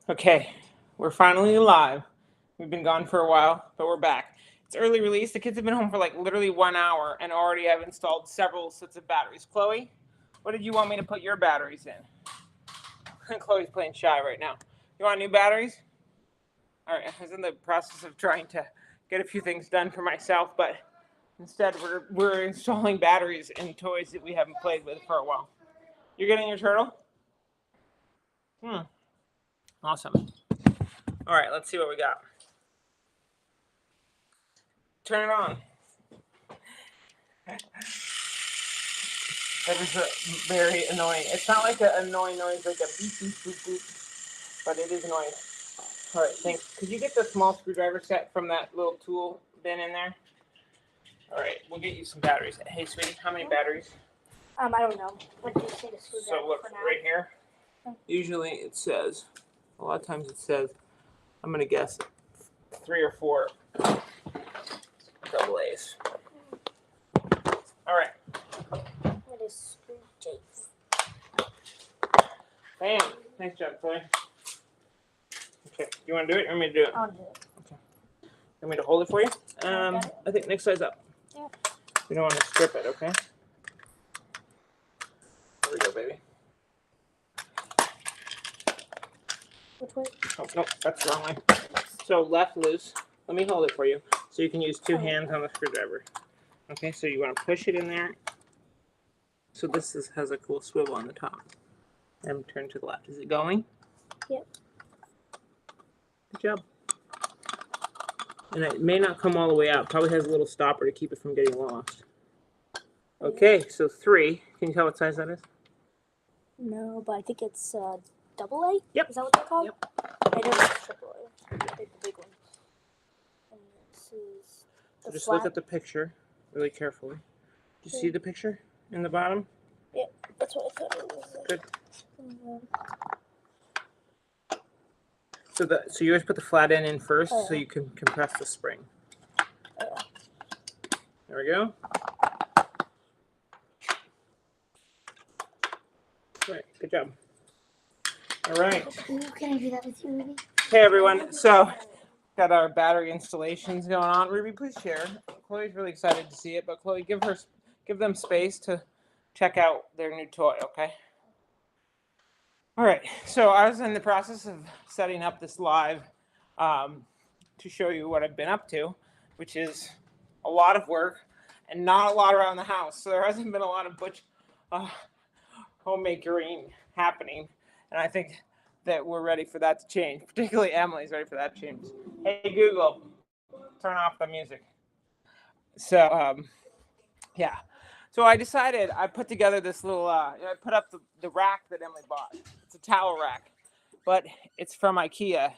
Okay, we're finally live. We've been gone for a while, but we're back. It's early release. The kids have been home for like literally 1 hour and already have installed several sets of batteries. Chloe, what did you want me to put your batteries in? Chloe's playing shy right now. You want new batteries? All right, I was in the process of trying to get a few things done for myself, but instead we're installing batteries in toys that we haven't played with for a while. You're getting your turtle? Hmm. Awesome. All right, let's see what we got. Turn it on. That is very annoying. It's not like an annoying noise, like a beep beep boop boop, but it is annoying. All right, thanks. Could you get the small screwdriver set from that little tool bin in there? All right, we'll get you some batteries. Hey, sweetie, how many batteries? I don't know. What do you say the screwdriver So look, for now? right here. Usually it says, a lot of times it says, I'm gonna guess 3 or 4 double A's. All right. What is screw tapes? Bam. Nice job, Chloe. Okay, you want to do it or want me to do it? I'll do it. Okay. You want me to hold it for you? I think next size up. Yeah. We don't want to strip it, okay? There we go, baby. Which way? Oh, no, that's the wrong way. So left loose. Let me hold it for you. So you can use 2 hands on the screwdriver. Okay, so you want to push it in there. So this has a cool swivel on the top. And turn to the left. Is it going? Yep. Good job. And it may not come all the way out. Probably has a little stopper to keep it from getting lost. Okay, so 3. Can you tell what size that is? No, but I think it's double A. Yep. Is that what they're called? Yep. I know it's triple A. The big one. And this is So just flat. look at the picture really carefully. Do you see the picture in the bottom? Yep, that's what I thought it was. Good. So you always put the flat end in first, so you can compress the spring. There we go. Right, good job. All right. Can I do that with you, Ruby? Hey everyone. So got our battery installations going on. Ruby, please share. Chloe's really excited to see it, but Chloe, give them space to check out their new toy, okay? All right, so I was in the process of setting up this live to show you what I've been up to, which is a lot of work and not a lot around the house. So there hasn't been a lot of homemaking happening, and I think that we're ready for that to change. Particularly Emily's ready for that to change. Hey Google, turn off the music. So yeah. So I decided, I put together this little, I put up the rack that Emily bought. It's a towel rack, but it's from IKEA.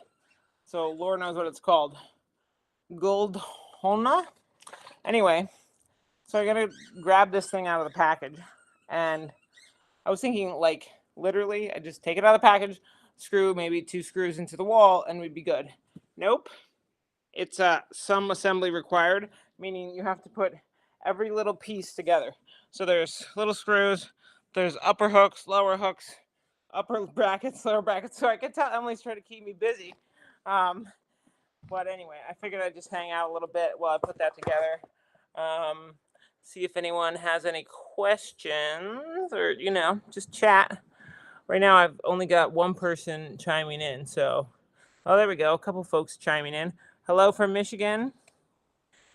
So Lord knows what it's called. Goldhona? Anyway, so I gotta grab this thing out of the package. And I was thinking, like, literally, I just take it out of the package, screw maybe 2 screws into the wall, and we'd be good. Nope. It's some assembly required, meaning you have to put every little piece together. So there's little screws, there's upper hooks, lower hooks, upper brackets, lower brackets. So I can tell Emily's trying to keep me busy. But anyway, I figured I'd just hang out a little bit while I put that together. See if anyone has any questions or, just chat. Right now I've only got one person chiming in. So, oh, there we go. A couple folks chiming in. Hello from Michigan.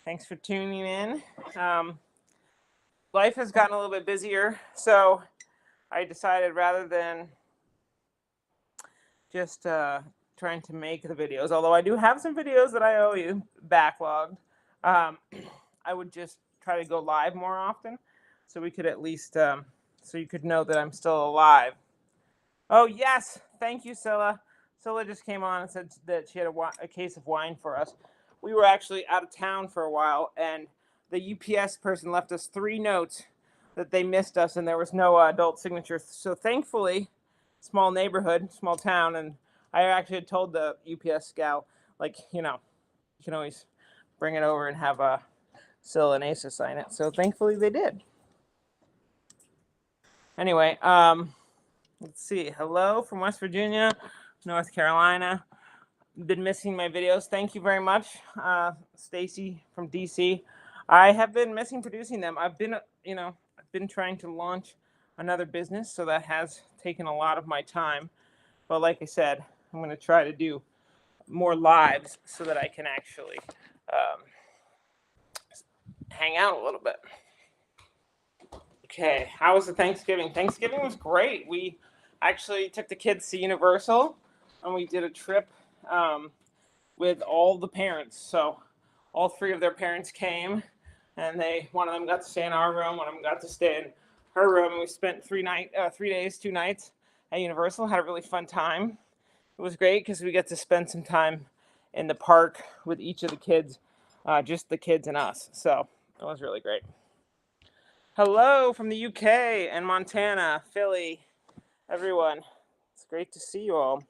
Thanks for tuning in. Life has gotten a little bit busier, so I decided rather than just trying to make the videos, although I do have some videos that I owe you backlogged, I would just try to go live more often, so we could at least, so you could know that I'm still alive. Oh yes, thank you, Scylla. Scylla just came on and said that she had a case of wine for us. We were actually out of town for a while, and the UPS person left us 3 notes that they missed us, and there was no adult signature. So thankfully, small neighborhood, small town, and I actually had told the UPS gal, like, you can always bring it over and have Scylla and Asa sign it. So thankfully they did. Anyway, let's see. Hello from West Virginia. North Carolina. Been missing my videos. Thank you very much, Stacy from DC. I have been missing producing them. I've been, I've been trying to launch another business, so that has taken a lot of my time. But like I said, I'm going to try to do more lives so that I can actually hang out a little bit. Okay, how was the Thanksgiving? Thanksgiving was great. We actually took the kids to Universal, and we did a trip with all the parents. So all three of their parents came, and one of them got to stay in our room, one of them got to stay in her room. And we spent 3 days, 2 nights at Universal. Had a really fun time. It was great because we got to spend some time in the park with each of the kids, just the kids and us. So it was really great. Hello from the UK and Montana, Philly, everyone. It's great to see you all.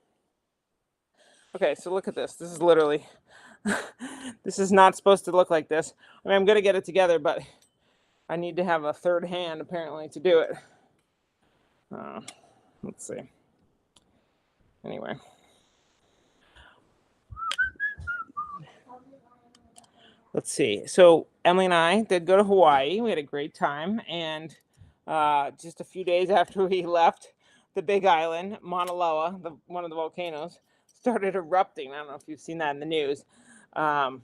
Okay, so look at this. This is literally, this is not supposed to look like this. I mean, I'm going to get it together, but I need to have a third hand, apparently, to do it. Let's see. Anyway. Let's see. So Emily and I did go to Hawaii. We had a great time. And just a few days after we left the Big Island, Mauna Loa, one of the volcanoes, started erupting. I don't know if you've seen that in the news. So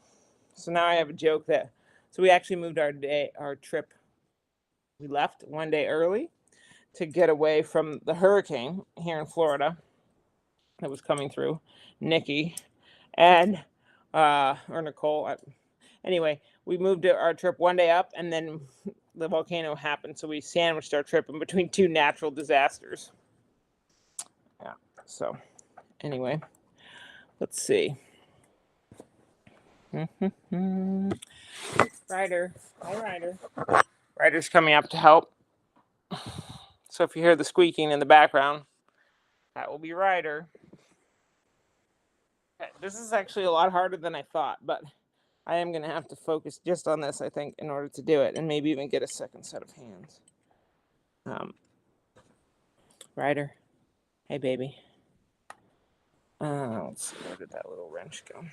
now I have a joke that. So we actually moved our trip. We left one day early to get away from the hurricane here in Florida that was coming through, Nikki, and or Nicole. Anyway, we moved our trip one day up, and then the volcano happened, so we sandwiched our trip in between two natural disasters. Yeah. So, anyway, let's see. Ryder, hi Ryder. Ryder's coming up to help. So if you hear the squeaking in the background, that will be Ryder. Okay, this is actually a lot harder than I thought, but I am going to have to focus just on this, I think, in order to do it, and maybe even get a second set of hands. Ryder, hey baby. Let's see, where did that little wrench go?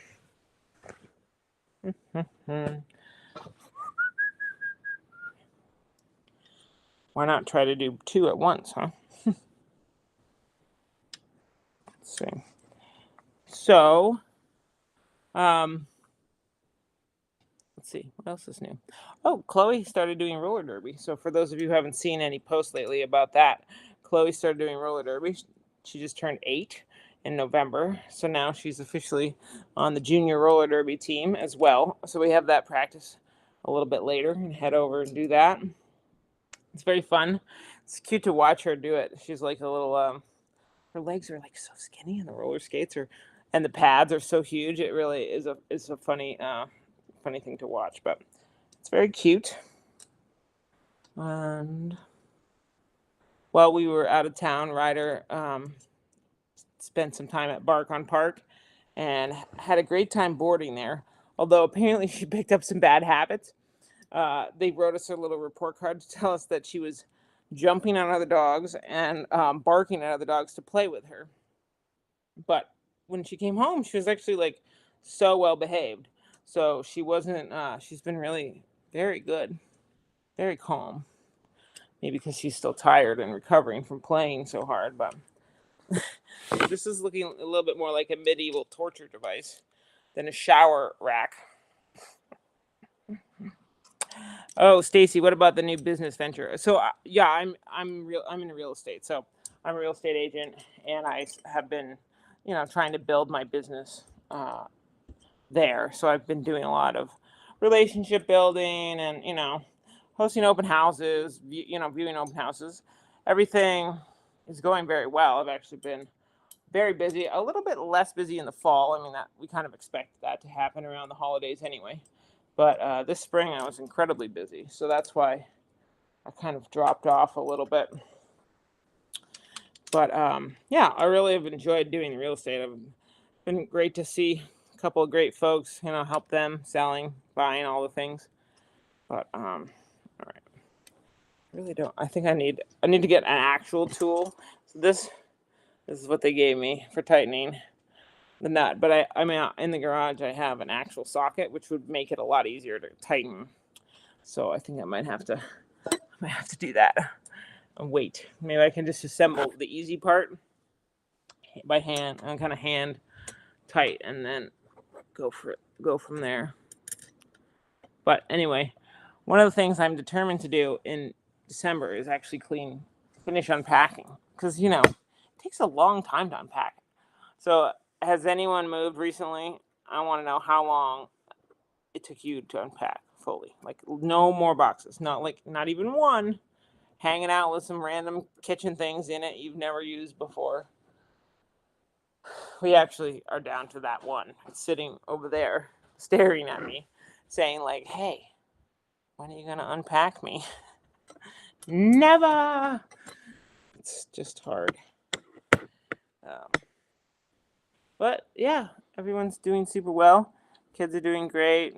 Why not try to do two at once, huh? Let's see. So, let's see, what else is new? Oh, Chloe started doing roller derby. So for those of you who haven't seen any posts lately about that, Chloe started doing roller derby. She just turned 8 in November. So now she's officially on the junior roller derby team as well. So we have that practice a little bit later and head over and do that. It's very fun. It's cute to watch her do it. She's like a little, her legs are like so skinny and the roller skates and the pads are so huge. It really is a funny thing to watch, but it's very cute. And while we were out of town, Ryder spent some time at Bark on Park and had a great time boarding there. Although apparently she picked up some bad habits. They wrote us a little report card to tell us that she was jumping on other dogs and barking at other dogs to play with her. But when she came home, she was actually like so well behaved. So she wasn't, she's been really very good, very calm. Maybe because she's still tired and recovering from playing so hard. But this is looking a little bit more like a medieval torture device than a shower rack. Oh, Stacy, what about the new business venture? So yeah, I'm in real estate. So I'm a real estate agent, and I have been, trying to build my business there. So I've been doing a lot of relationship building and hosting open houses, viewing open houses. Everything is going very well. I've actually been very busy, a little bit less busy in the fall. I mean, that we kind of expected that to happen around the holidays anyway. But this spring I was incredibly busy, so that's why I kind of dropped off a little bit. But yeah, I really have enjoyed doing real estate. It's been great to see a couple of great folks, help them selling, buying, all the things. But all right, I really don't. I think I need to get an actual tool. So this This is what they gave me for tightening the nut. But I mean, in the garage, I have an actual socket, which would make it a lot easier to tighten. So I think I might have to do that. And wait, maybe I can just assemble the easy part by hand and kind of hand tight, and then go from there. But anyway, one of the things I'm determined to do in December is actually finish unpacking, because it takes a long time to unpack. So has anyone moved recently? I want to know how long it took you to unpack fully. Like, no more boxes, not even one, hanging out with some random kitchen things in it you've never used before. We actually are down to that one sitting over there staring at me saying like, hey, when are you gonna unpack me? Never. It's just hard. But yeah, everyone's doing super well. Kids are doing great.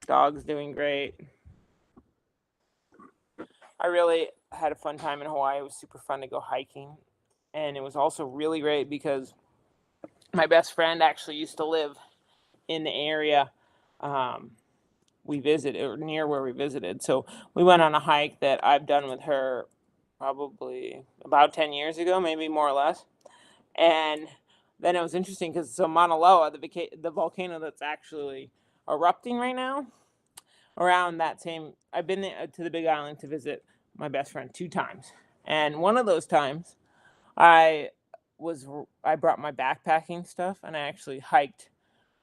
Dog's doing great. I really had a fun time in Hawaii. It was super fun to go hiking. And it was also really great because my best friend actually used to live in the area we visited, or near where we visited. So we went on a hike that I've done with her probably about 10 years ago, maybe more or less. And then it was interesting because Mauna Loa, the volcano that's actually erupting right now, around that same, I've been to the Big Island to visit my best friend 2 times. And one of those times, I brought my backpacking stuff, and I actually hiked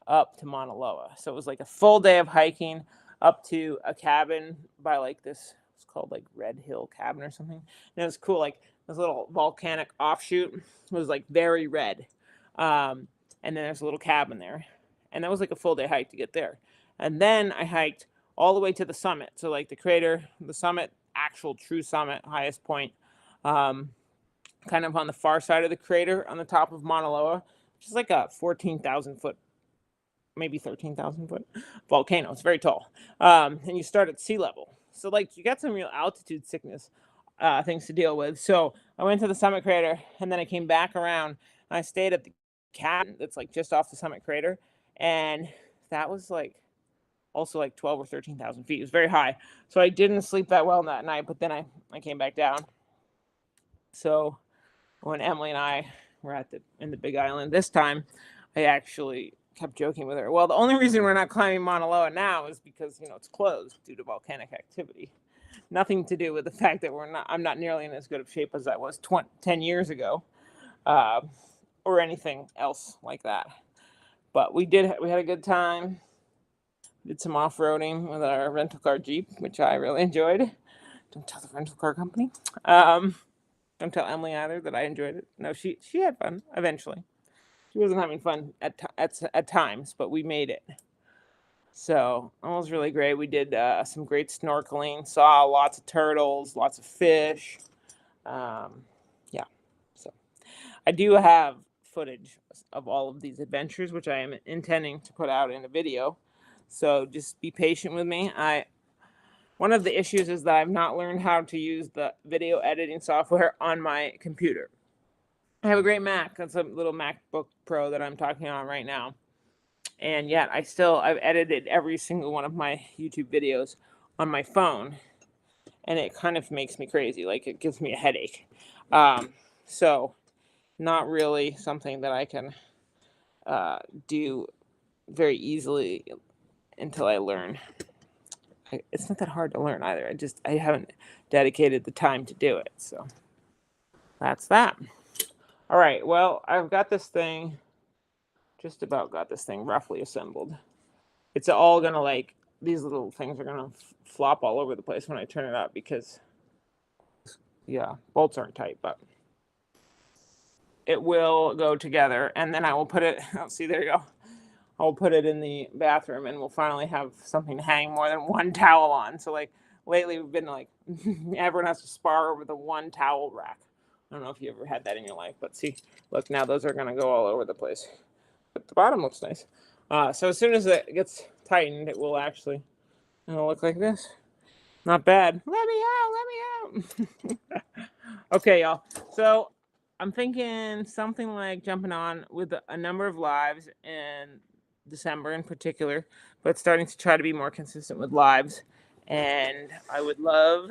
up to Mauna Loa. So it was like a full day of hiking up to a cabin by like this, it's called like Red Hill Cabin or something. And it was cool, like this little volcanic offshoot was like very red. And then there's a little cabin there. And that was like a full day hike to get there. And then I hiked all the way to the summit. So like the crater, the summit, actual true summit, highest point, kind of on the far side of the crater on the top of Mauna Loa, which is like a 14,000 foot, maybe 13,000 foot volcano. It's very tall. And you start at sea level. So like you got some real altitude sickness things to deal with. So I went to the summit crater, and then I came back around, and I stayed at the cabin that's like just off the summit crater. And that was like also like 12 or 13,000 feet. It was very high. So I didn't sleep that well that night, but then I came back down. So when Emily and I were in the Big Island this time, I actually kept joking with her. Well, the only reason we're not climbing Mauna Loa now is because it's closed due to volcanic activity. Nothing to do with the fact that I'm not nearly in as good of shape as I was 10 years ago, or anything else like that. But we had a good time. Did some off-roading with our rental car Jeep, which I really enjoyed. Don't tell the rental car company. Don't tell Emily either that I enjoyed it. No, she had fun eventually. She wasn't having fun at times, but we made it. So it was really great. We did some great snorkeling, saw lots of turtles, lots of fish. Yeah, so I do have footage of all of these adventures, which I am intending to put out in a video. So just be patient with me. One of the issues is that I've not learned how to use the video editing software on my computer. I have a great Mac. That's a little MacBook Pro that I'm talking on right now. And yet I've edited every single one of my YouTube videos on my phone. And it kind of makes me crazy. Like, it gives me a headache. So not really something that I can do very easily until I learn. It's not that hard to learn either. I haven't dedicated the time to do it. So that's that. All right. Well, I've got this thing, just about got this thing roughly assembled. It's all going to these little things are going to flop all over the place when I turn it up because, yeah, bolts aren't tight, but it will go together. And then I will put it, oh, see, there you go. I'll put it in the bathroom, and we'll finally have something to hang more than one towel on. So lately we've been everyone has to spar over the one towel rack. I don't know if you ever had that in your life, but see, look, now those are going to go all over the place. But the bottom looks nice. So as soon as it gets tightened, it'll look like this. Not bad. Let me out. Okay, y'all. So I'm thinking something like jumping on with a number of lives in December in particular, but starting to try to be more consistent with lives. And I would love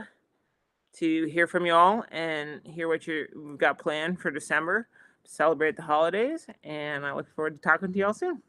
to hear from y'all and hear what you've got planned for December to celebrate the holidays. And I look forward to talking to y'all soon.